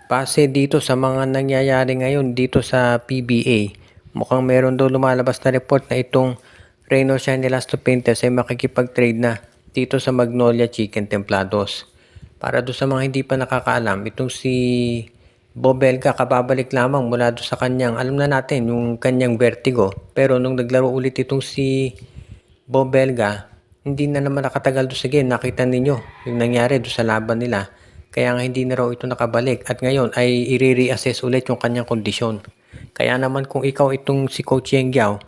Base dito sa mga nangyayari ngayon dito sa PBA, mukhang meron daw lumalabas na report na itong Reno Shine Elasto Painters ay makikipag-trade na dito sa Magnolia Chicken Templados. Para doon sa mga hindi pa nakakaalam, itong si Bobelga kababalik lamang mula doon sa kanyang, alam na natin, yung kanyang vertigo. Pero nung naglaro ulit itong si Bobelga, hindi na naman nakatagal doon sa game. Nakita ninyo yung nangyari doon sa laban nila. Kaya nga hindi na raw ito nakabalik at ngayon ay i-reassess ulit yung kanyang kondisyon. Kaya naman kung ikaw itong si Coach Yeng Giao,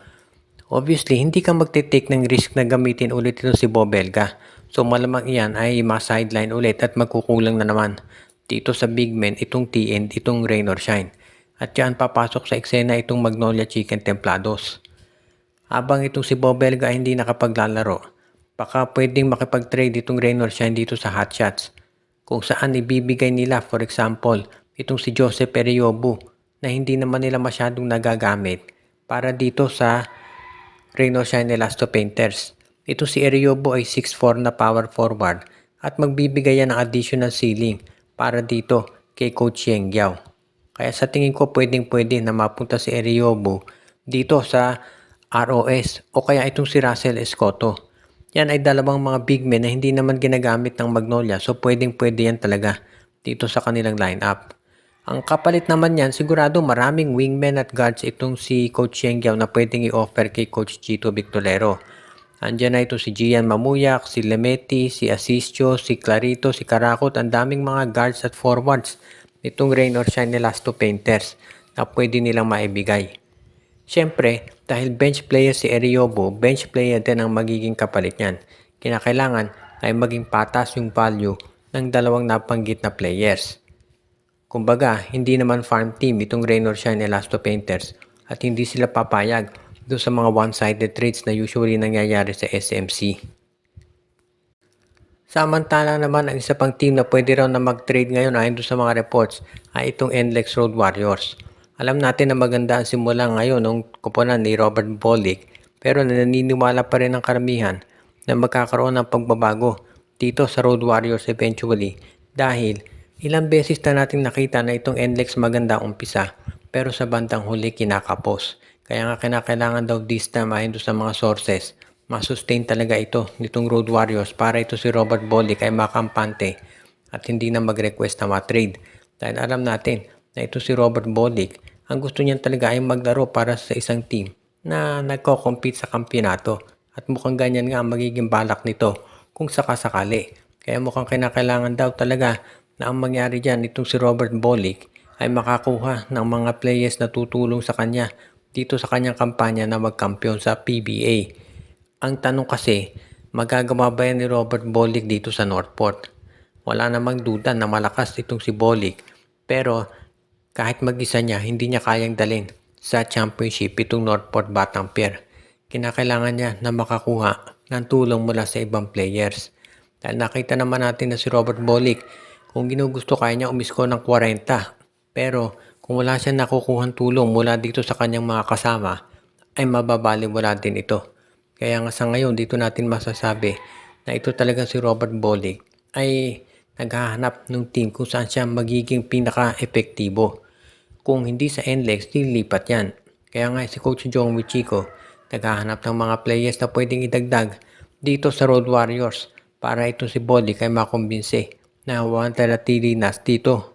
obviously hindi ka magte-take ng risk na gamitin ulit ito si Bobelga. So malamang iyan ay ma-sideline ulit at magkukulang na naman dito sa big men itong TN, itong Rain or Shine. At yan papasok sa eksena itong Magnolia Chicken Templados. Habang itong si Bobelga ay hindi nakapaglalaro, baka pwedeng makipag-trade itong Rain or Shine dito sa Hot Shots. Kung saan ibibigay nila, for example, itong si Joseph Periobu na hindi naman nila masyadong nagagamit para dito sa Rain or Shine Elasto Painters. Ito si Eriobo ay 6'4 na power forward at magbibigay yan ng additional ceiling para dito kay Coach Yeng Giao. Kaya sa tingin ko pwedeng-pwede na mapunta si Eriobo dito sa ROS o kaya itong si Russell Escoto. Yan ay dalawang mga big men na hindi naman ginagamit ng Magnolia so pwedeng-pwede yan talaga dito sa kanilang lineup. Ang kapalit naman yan, sigurado maraming wingmen at guards itong si Coach Yeng Giao na pwedeng i-offer kay Coach Chito Victolero. Andiyan na ito si Gian Mamuyak, si Lemeti, si Asisio, si Clarito, si Karakot, ang daming mga guards at forwards itong Rain or Shine Elasto Painters na pwede nilang maibigay. Siyempre, dahil bench player si Eriobo, bench player din ang magiging kapalit niyan. Kinakailangan ay maging patas yung value ng dalawang nabanggit na players. Kumbaga, hindi naman farm team itong Rain or Shine Elasto Painters at hindi sila papayag doon sa mga one-sided trades na usually nangyayari sa SMC. Samantala naman ang isa pang team na pwede raw na mag-trade ngayon ayon doon sa mga reports ay itong NLEX Road Warriors. Alam natin na maganda ang simula ngayon ng koponan ni Robert Bolick pero naniniwala pa rin ang karamihan na magkakaroon ng pagbabago dito sa Road Warriors eventually dahil ilang beses na natin nakita na itong NLEX maganda umpisa pero sa bandang huli kinakapos. Kaya nga kinakailangan daw this time ayon sa mga sources masustain talaga ito nitong Road Warriors para ito si Robert Bolick ay makampante at hindi na mag-request na ma-trade. Dahil alam natin na ito si Robert Bolick, ang gusto niyan talaga ay maglaro para sa isang team na nagko-compete sa kampyonato at mukhang ganyan nga ang magiging balak nito kung sakasakali. Kaya mukhang kinakailangan daw talaga na ang mangyari dyan itong si Robert Bolick ay makakuha ng mga players na tutulong sa kanya dito sa kanyang kampanya na magkampiyon sa PBA. Ang tanong kasi, magagawa ba yan ni Robert Bolick dito sa Northport? Wala namang duda na malakas itong si Bolick pero kahit mag-isa niya, hindi niya kayang dalhin sa championship itong Northport Batang Pier. Kinakailangan niya na makakuha ng tulong mula sa ibang players. Dahil nakita naman natin na si Robert Bolick, kung ginugusto kaya niya umisko ng 40. Pero kung wala siyang nakukuhang tulong mula dito sa kanyang mga kasama, ay mababaliwala din ito. Kaya nga sa ngayon, dito natin masasabi na ito talaga si Robert Bolick ay naghahanap ng team kung saan siya magiging pinaka-epektibo. Kung hindi sa NLEX, lilipat yan. Kaya nga si Coach Jong Wichiko naghahanap ng mga players na pwedeng idagdag dito sa Road Warriors para ito si Bolick ay makumbinse na wanted na dito